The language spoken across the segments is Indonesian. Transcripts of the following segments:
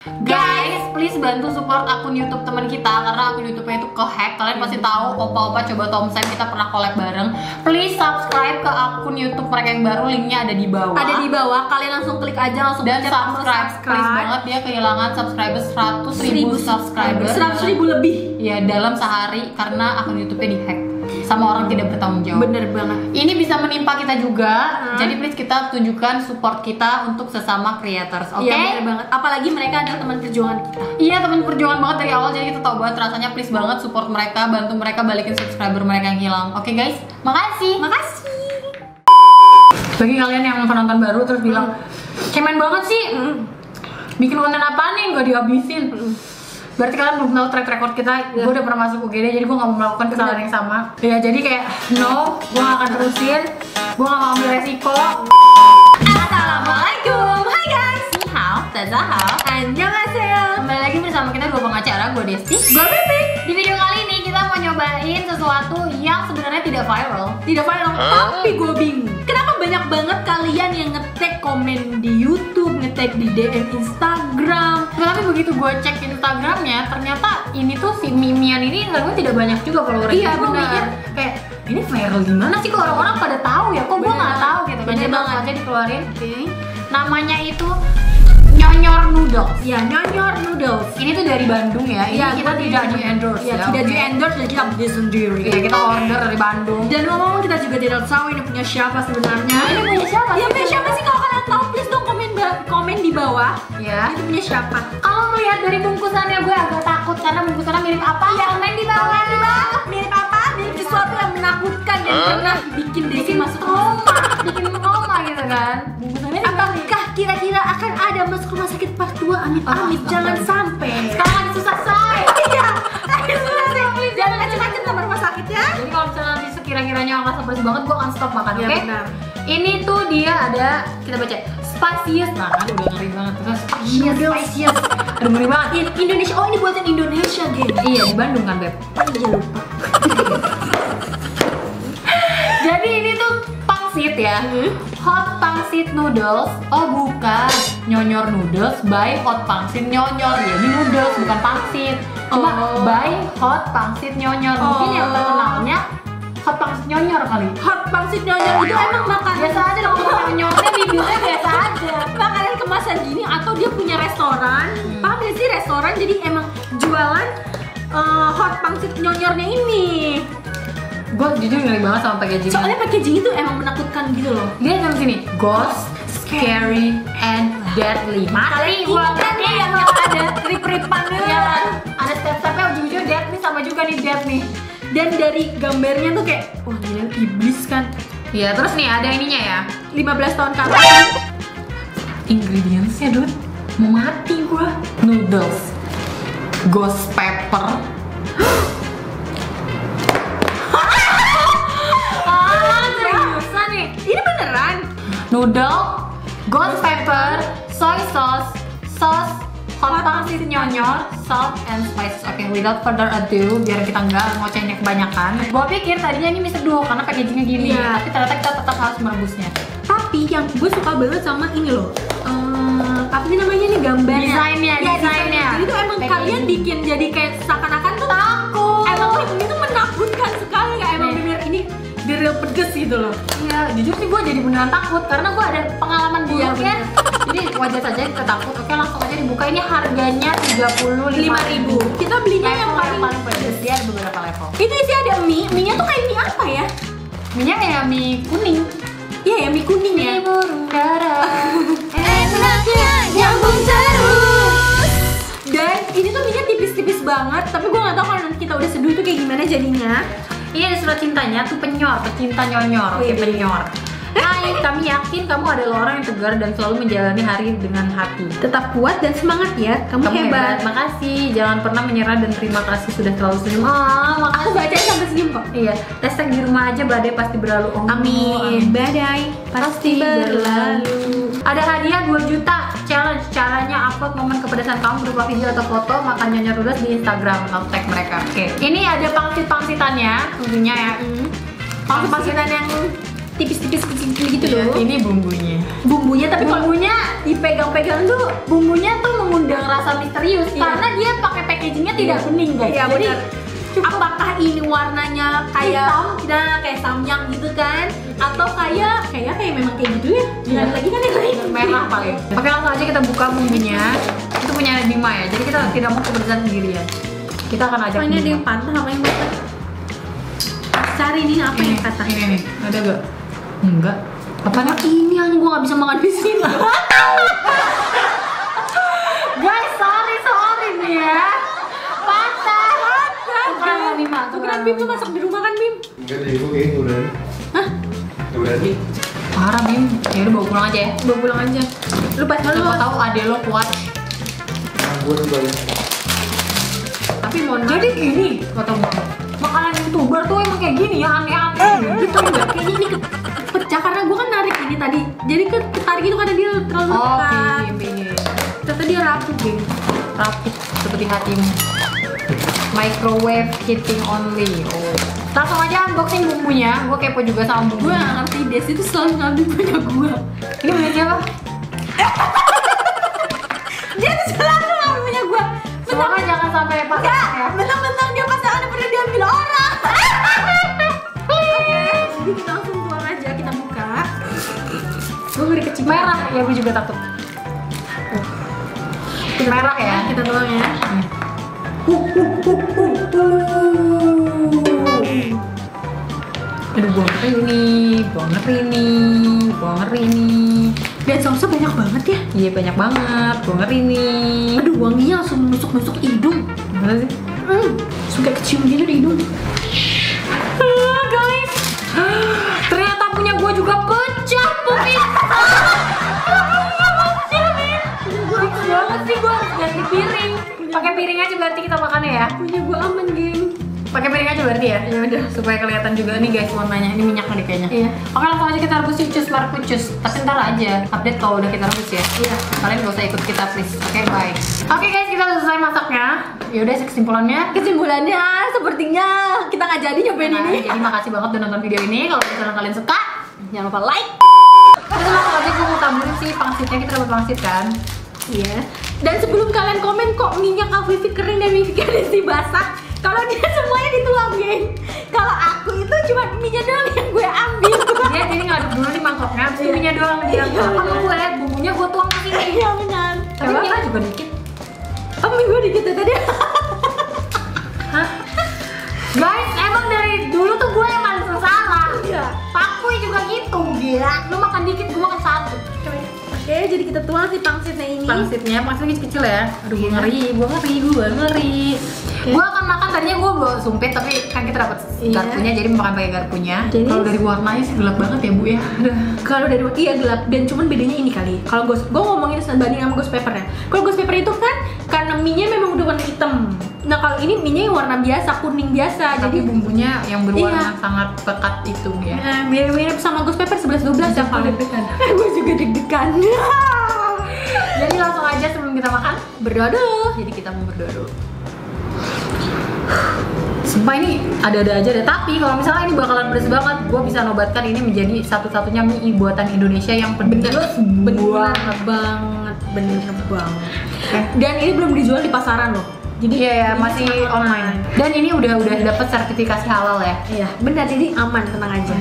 Guys, please bantu support akun YouTube teman kita karena akun YouTube-nya itu ke-hack. Kalian pasti tahu Opa-opa coba Tomsen kita pernah collab bareng. Please subscribe ke akun YouTube mereka yang baru, linknya ada di bawah. Ada di bawah, kalian langsung klik aja langsung dan subscribe. Please banget, dia kehilangan subscribers 100.000 subscriber. 100.000 lebih. Ya dalam sehari karena akun YouTube-nya di-hack sama orang tidak bertanggung jawab. Bener banget. Ini bisa menimpa kita juga. Jadi please kita tunjukkan support kita untuk sesama creators. Oke? Iya bener banget. Apalagi mereka adalah teman perjuangan kita. Iya, teman perjuangan banget dari awal, jadi kita tahu banget rasanya. Please banget support mereka, bantu mereka balikin subscriber mereka yang hilang. Oke guys, makasih. Bagi kalian yang penonton baru terus bilang, cemen banget sih, bikin konten apa nih nggak dihabisin. Berarti kalian belum tahu track record kita. Gue udah pernah masuk UGD, jadi gue gak mau melakukan kesalahan yang sama. Ya jadi kayak no, gue gak akan terusin. Gue gak mau ambil resiko. Assalamualaikum. Hai guys. Ni hao, tazahao. Annyeonghaseyo. Kembali lagi bersama kita dua pengacara, gue Desti, Gue Pipi. Di video kali ini kita mau nyobain sesuatu yang sebenarnya tidak viral. Tidak viral, tapi gue bingung. Kenapa banyak banget kalian yang nge-tag komen di YouTube, nge-tag di DM Instagram. Tapi begitu gue cek Instagramnya, ternyata ini tuh si Mimian ini ternyata tidak banyak juga followernya. Iya, Gue benar. mikir kayak ini viral gimana sih kok orang-orang pada tahu ya? Kok gue Benar. nggak tahu gitu kan? Benar Jadi banget. langsung aja dikeluarin. Oke. Namanya itu Nyonyor Noodles. Ya, Nyonyor Noodles. Ini tuh dari Bandung ya. Ini Iya, kita tidak di endorse ya, ya. tidak oke? di endorse dan kita beli sendiri. Iya, kita order dari Bandung. Dan ngomong kita juga tidak tahu ini punya siapa sebenarnya. Ini punya siapa Ya sih? punya siapa sih? Kalau kalian tahu, please dong komen di bawah. Ya. Itu punya siapa? Kalau melihat dari bungkusannya gue agak takut karena bungkusannya mirip apa? Iya. Komen di bawah. Mirip apa? Mirip sesuatu yang menakutkan yang pernah bikin Desi masuk Trauma, bikin trauma gitu kan. Bungkusannya juga mirip. Apakah kira-kira akan ada masuk rumah sakit part 2? Amit-amit, jangan sampai. Sekarang lagi susah say. Iya, lagi susah sih. Jangan macam-macam sama rumah sakit ya. Jadi kalau misalnya nanti sekira-kiranya nggak surprise banget, gue akan stop makan, Iya, oke? benar. Ini tuh dia ada, kita baca spiciest, nah kan udah ngeri banget, terus spiciest, aduh ngeri banget. Indonesia, oh ini buatan Indonesia, geng. Iya di Bandung kan beb. Iya lupa. Jadi ini tuh pangsit ya, hot pangsit noodles. Oh bukan, Nyonyor Noodles by hot pangsit Nyonyor. Ya ini noodles bukan pangsit. Cuma Oh. by hot pangsit Nyonyor. Mungkin yang terkenalnya hot pangsit Nyonyor kali. Hot pangsit Nyonyor itu emang makanan Biasa aja dong, Nyonyornya bibirnya biasa aja. makanan kemasan gini atau dia punya restoran? Paham gak sih restoran? Jadi emang jualan hot pangsit Nyonyornya ini. Gue jujur ngeri banget sama packaging. Soalnya packaging itu emang menakutkan gitu loh. Lihat sama sini, ghost, scary, and deadly. Mati gua kan nih yang ada rip-ripannya. ya. Ada step-stepnya ujung-ujung deadly sama juga nih dead nih. Dan dari gambarnya tuh kayak wah gila iblis kan. Iya, terus nih ada ininya ya. 15 tahun ke atas. Ingredientsnya dude, mau mati gua. Noodles, ghost pepper. Seriusan nih. Ini beneran. Noodle, ghost pepper, soy sauce, sauce, hot pangsit Nyonyor, salt and spices. Oke, without further ado, biar kita nggak ngocehnya kebanyakan. Gua pikir tadinya ini mie seduh karena packagingnya gini, Iya. tapi ternyata kita tetap harus merebusnya. Tapi yang gue suka banget sama ini loh. Apa sih namanya nih gambarnya? Desainnya, Ya, desainnya. Jadi tuh emang Packaging. kalian bikin jadi kayak seakan-akan tuh Takut. emang ini tuh menakutkan sekali kayak emang Nih. bener ini the real pedes gitu loh. Iya, jujur sih gue jadi beneran takut karena gue ada pengalaman Iya, buruknya. Jadi wajar saja kita takut. Oke, langsung aja dibuka. Ini harganya 35.000. Kita belinya yang Level paling pedes. Dia ada beberapa level. itu isi ada mie, mie-nya tuh kayak mie apa ya? Minyak kayak mie kuning. Iya ya mie kuning ya. burung dara. Enaknya nyambung terus. Dan ini tuh mie-nya tipis-tipis banget, tapi gue nggak tahu kalau nanti kita udah seduh itu kayak gimana jadinya. Iya, di surat cintanya tuh penyor, pecinta Nyonyor. Oke, Wih. penyor. Hai, kami yakin kamu adalah orang yang tegar dan selalu menjalani hari dengan hati. Tetap kuat dan semangat ya, kamu hebat. Makasih. Jangan pernah menyerah dan terima kasih sudah selalu senyum. Ah, Aku makasih. baca sampai senyum kok. Iya, hashtag di rumah aja badai pasti berlalu. Oh, Amin. Badai pasti berlalu. Ada hadiah 2 juta challenge. Caranya upload momen kepedesan kamu berupa video atau foto makan Nyonyor Noodles di Instagram. Lalu tag mereka. Oke. Ini ada pangsit-pangsitannya tentunya ya. Pangsit-pangsitan yang tipis-tipis gitu Iya, loh. ini bumbunya. Bumbunya tapi kalau Bumbunya dipegang-pegang tuh bumbunya tuh mengundang rasa misterius Iya. karena dia pakai packagingnya tidak bening guys. Iya, Jadi benar. Apakah ini warnanya kayak kayak samyang gitu kan? Atau kayak memang kayak gitu ya? Jangan lagi kan yang lain merah paling. Oke, langsung aja kita buka bumbunya. Itu punya Bima ya. Jadi kita tidak mau kebersihan sendirian. Kita akan ajak Ini ada Bima. yang patah apa yang patah? Cari ini apa yang patah? Ini nih, ada gak? Enggak. Apa nih? Ini yang gua nggak bisa makan di sini. Guys, sorry nih ya. Patah. Tukeran Bima. Tukeran Bim tuh masak di rumah kan Bim? Enggak deh, gue kayaknya udah. Hah? Udah nih. Parah Bim. Ya udah bawa pulang aja ya. Bawa pulang aja. Lu pas Siapa tahu adek lo kuat. Nah, gue udah balik. tapi mohon maaf. Jadi gini, kata gue. Makanan YouTuber tuh emang kayak gini ya, aneh-aneh. Gitu enggak? Kayaknya ini pecah karena gua kan narik ini tadi. Jadi ketarik itu karena dia terlalu Oh, dekat. Bim. Ternyata dia rapuh, Bim. Rapid seperti hatimu. Microwave heating only. Oh. Langsung aja unboxing bumbunya. Gue kepo juga sama Gue bumbunya. gak ngerti, Des itu selalu ngambil punya gue. Ini punya siapa? Dia tuh selalu ngambil punya gue. Semoga jangan sampai pas ya. Mentang-mentang dia pasangannya pernah diambil orang. Jadi kita langsung tuang aja, kita buka. Gue ngeri kecil. Merah, ya gue juga takut. Merah ya. Kita tuang ya. Aduh, gue ngeri nih. Dan sausnya banyak banget ya. Iya banyak banget, gue ngeri nih. Aduh, wanginya langsung nusuk-nusuk hidung. Gimana sih? Suka kecium gitu di hidung. Guys, ternyata punya gue juga pecah pemirsa. Fix banget sih, gue harus ganti piring. Pakai piring aja berarti kita makannya ya. Punya gue aman, geng. Pakai piring aja berarti ya. Ya udah, supaya kelihatan juga nih guys warnanya. Ini minyak nih kayaknya. Iya. Oke, langsung aja kita rebus cus markucus. Tapi ntar aja update kalau udah kita rebus ya. Iya. Kalian gak usah ikut kita please. Oke, bye. Oke guys, kita udah selesai masaknya. Ya udah, kesimpulannya. Kesimpulannya sepertinya kita nggak jadi nyobain Nah, ini. jadi makasih banget udah nonton video ini. Kalau misalnya kalian suka, Jangan lupa like. terus langsung aja gue mau taburin sih pangsitnya. Kita dapat pangsit kan. Iya. Dan sebelum kalian komen kok minyak Afifi kering dan Vivi Kadesi basah, kalau dia semuanya dituang, geng. Kalau aku itu cuma minyak doang yang gue ambil. Dia jadi ngaduk dulu di mangkoknya, bumbunya doang dia. Kan gue bumbunya gue tuang ke sini. Iya benar. Tapi kita juga dikit. Oh, minggu dikit ya tadi. Hah? Guys, emang dari dulu tuh gue yang paling salah. Iya. Pakui juga gitu, gila. Lu makan dikit, gue makan satu. Oke, jadi kita tuang si pangsitnya ini. Pangsitnya kecil-kecil ya. Aduh, gue ngeri. Gue akan makan, tadinya gue bawa sumpit, tapi kan kita dapat Iya. garpunya, jadi makan pakai garpunya. Jadi- Kalau dari warnanya sih gelap banget ya bu ya. Aduh. Kalau dari iya gelap dan cuman bedanya ini kali. Kalau gue ngomongin banding sama ghost pepper ya. Kalau ghost pepper itu kan karena minyak memang udah warna hitam. Nah kalau ini minyak yang warna biasa, kuning biasa. Tapi Jadi bumbunya yang berwarna Iya. sangat pekat itu ya. mirip-mirip sama ghost pepper 11-12 ya kalau. deg-degan. Gue juga deg-degan. Jadi langsung aja sebelum kita makan, Berdoa dulu. jadi kita mau berdoa dulu. Sumpah ini ada-ada aja deh. Tapi kalau misalnya ini bakalan pedes banget, gue bisa nobatkan ini menjadi satu-satunya mie buatan Indonesia yang pedes Bener banget. banget. Dan ini belum dijual di pasaran loh. Jadi Iya ya, ini masih sangat online. Dan ini udah dapat sertifikasi halal ya. Iya, benar jadi aman, tenang aja.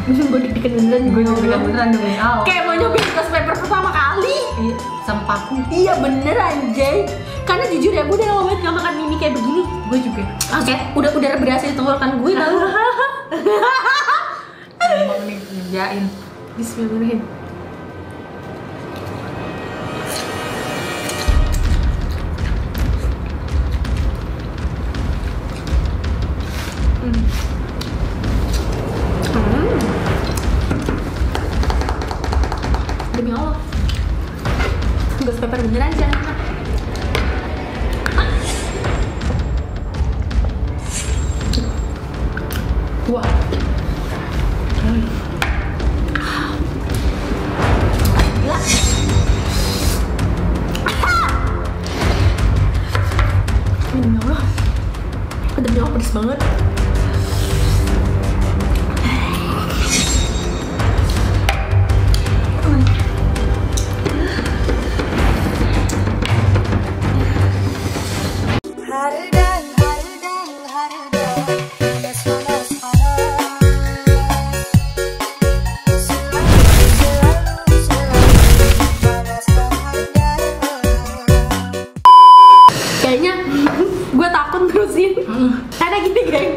Gue deg-degan beneran, Gue juga beneran demi Allah. kayak mau nyobain ghost pepper pertama kali. Iya, sampahku. Iya bener anjay. Karena jujur ya, gue udah lama banget gak makan mie kayak begini. Gue juga. Oke, udah berasa di tenggorokan gue tahu. Emang nih ngerjain. Bismillahirrahmanirrahim. Demi Allah, ghost pepper beneran jangan. Wah. Gila. Demi Allah, demi Allah pedes banget. Karena gini geng,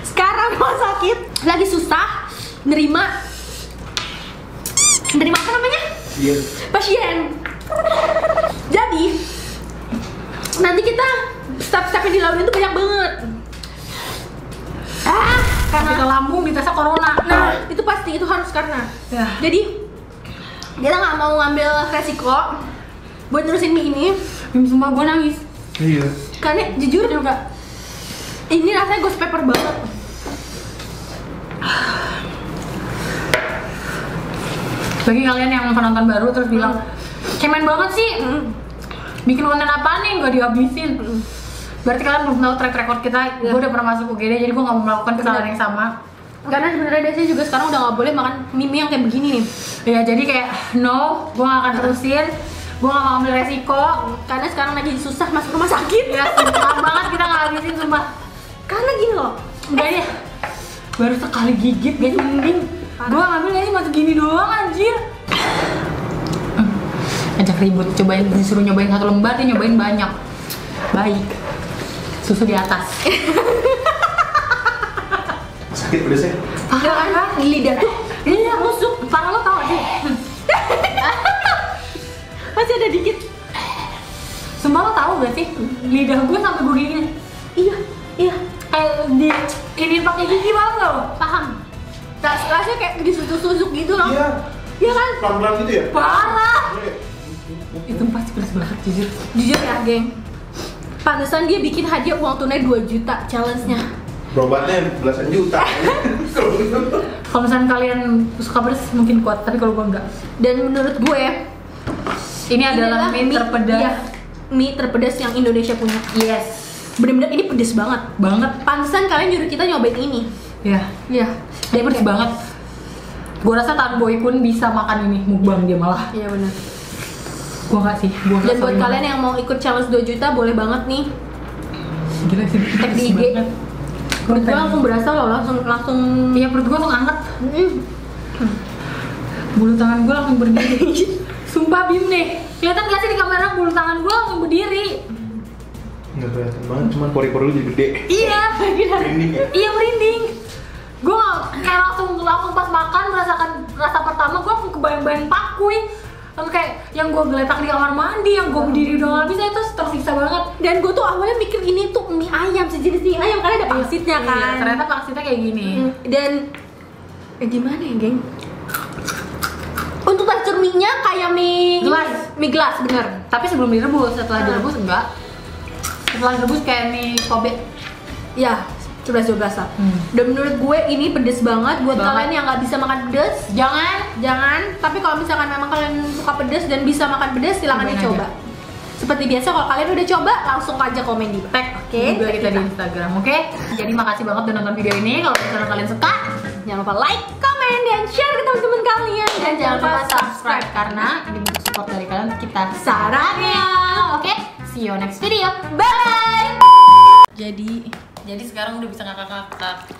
sekarang rumah sakit lagi susah nerima apa namanya? Iya. Pasien. Jadi nanti kita step-step yang dilalui itu banyak banget. Karena ke lambung ditesnya corona. Nah, itu pasti, itu harus karena. Ya. Jadi kita nggak mau ngambil resiko buat nerusin mie ini. Sumpah gue nangis. Iya. Karena jujur juga ini rasanya ghost pepper banget. Bagi kalian yang penonton baru terus bilang cemen banget sih, bikin konten apa nih nggak dihabisin. Berarti kalian belum tahu track record kita. Gue udah pernah masuk UGD, jadi gue nggak mau melakukan kesalahan yang sama. Karena sebenarnya Desi juga sekarang udah nggak boleh makan mie yang kayak begini nih. Ya jadi kayak no, gue gak akan terusin. Gue gak mau ambil resiko. Karena sekarang lagi susah masuk rumah sakit. Ya susah banget kita nggak habisin sumpah. Karena gini loh, Enggak deh, baru sekali gigit guys, mending gue ngambil ini masih gini doang anjir. Ajak ribut, cobain, disuruh nyobain 1 lembar, dia nyobain banyak. Baik, susu di atas. Sakit pedasnya. parah kan? Lidah tuh Iya, busuk. Parah lo tau gak sih? masih ada dikit. Sumpah lo tau gak sih? Lidah gue sampai gue gini. Iya. Kayak di ini pakai gigi, paham gak lo? Paham. Rasanya kayak disusuk-susuk gitu loh. Iya. Iya kan? Pelan-pelan gitu ya? Parah. Iya. Itu pasti pedas banget, jujur. Jujur ya, geng. Pantesan dia bikin hadiah uang tunai 2 juta challenge-nya. Berobatnya belasan juta. Kalau misalnya kalian suka pedas mungkin kuat, tapi kalau gue enggak. Dan menurut gue Ini adalah mie terpedas. iya, mie terpedas yang Indonesia punya. Yes. Bener-bener ini pedes banget. Banget. Pantesan kalian nyuruh kita nyobain ini. Ya. Iya. Dia pedas banget. Gue rasa Tan Boy pun bisa makan ini, mukbang dia malah. Iya benar. Gue nggak sih. Gua Dan buat kalian yang mau ikut challenge 2 juta boleh banget nih. gila sih, Tag di IG. Perut gue langsung berasa loh, langsung. Iya, perut gue langsung anget. Bulu tangan gue langsung berdiri. Sumpah Bim nih, kelihatan gak sih di kamera bulu tangan gue langsung berdiri? Nggak kelihatan banget, cuman pori-pori lu jadi gede. Iya, Merinding ya? iya merinding. Gue kayak langsung pas makan merasakan rasa pertama, gue langsung kebayang-bayang pakuy. Lalu kayak yang gue geletak di kamar mandi, yang gue berdiri udah gak bisa, itu tersiksa banget. Dan gue tuh awalnya mikir ini tuh mie ayam, sejenis mie ayam karena ada pangsitnya kan. Iya, ternyata pangsitnya kayak gini. Dan gimana ya, geng? Untuk tekstur mie-nya kayak mie Gelas. mie gelas, bener. Tapi sebelum direbus, setelah direbus enggak. Setelah direbus kayak mie Kobe. Ya, 11-12 lah. Dan menurut gue ini pedes banget buat Banget. kalian yang nggak bisa makan pedes. Jangan. Tapi kalau misalkan memang kalian suka pedes dan bisa makan pedes, silakan Cobain dicoba. aja. Seperti biasa, kalau kalian udah coba, langsung aja komen di tag. Oke, Juga kita di Instagram, oke? Jadi makasih banget udah nonton video ini. Kalau misalnya kalian suka, Jangan lupa like, comment, dan share ke teman-teman kalian. Dan jangan lupa subscribe karena ini bentuk support dari kalian untuk kita. sarannya. Oke, see you next video. Bye. Jadi sekarang udah bisa ngakak-ngakak,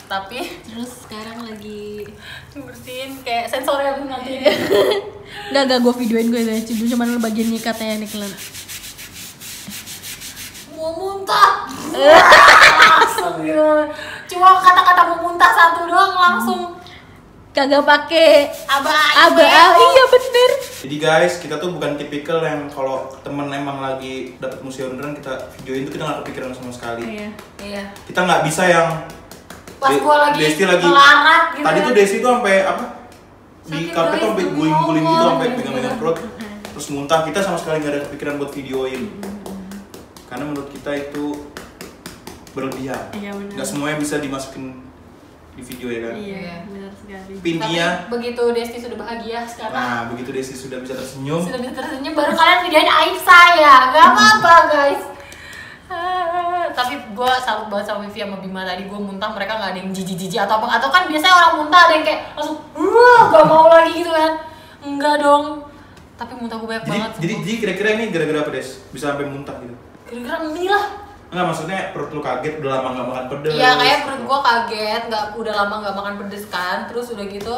tapi Terus sekarang lagi bersihin kayak sensornya nanti. Gak gue videoin gue dari dulu, cuman lu bagian nyikatnya nih kalian. Mau muntah. Langsung gitu. Cuma kata-kata mau muntah satu doang langsung. Kagak pakai Aba. iya bener. Jadi guys, kita tuh bukan tipikal yang kalau temen emang lagi dapet museum beneran kita videoin tuh kita nggak kepikiran sama sekali. Iya. Kita nggak bisa yang Pas gua lagi Desti melarat gitu tadi ya. tuh Desti tuh sampai apa? Di Sakit karpet guys, tuh sampai demi guling-guling gitu, Allah. sampai pegang-pegang perut. Terus muntah, kita sama sekali nggak ada kepikiran buat videoin. Karena menurut kita itu berlebihan. Iya, benar. Nggak semuanya bisa dimasukin di video ya kan. Iya. Benar sekali. Intinya, Tapi begitu Desti sudah bahagia sekarang, nah begitu Desti sudah bisa tersenyum, sudah bisa tersenyum, baru kalian videoin aib saya. Gak apa-apa guys. Tapi gue salut banget sama Vivi sama Bima tadi. Gue muntah, mereka nggak ada yang jijik-jijik atau apa. Atau kan biasanya orang muntah ada yang kayak langsung gak mau lagi gitu kan. Enggak dong. Tapi muntah gue banyak banget. jadi kira-kira ini gara-gara apa Des? Bisa sampai muntah gitu? Gara-gara mie lah. Enggak, maksudnya perut lu kaget udah lama nggak makan pedes. Iya, kayak perut gue kaget, udah lama nggak makan pedes kan. Terus udah gitu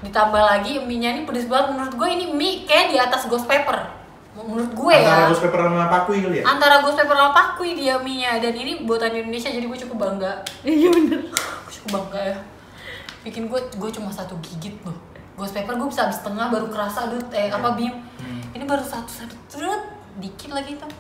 ditambah lagi mie-nya ini pedes banget. Menurut gue ini mie kayak di atas ghost pepper. menurut gue antara ya ghost pepper sama pakui kali ya. antara ghost pepper sama pakui dia mie-nya, dan ini buatan Indonesia jadi gue cukup bangga. Iya bener. Gue cukup bangga ya, bikin gue cuma 1 gigit loh. Ghost pepper gue bisa habis setengah baru kerasa bim. Ini baru satu dikit lagi tuh.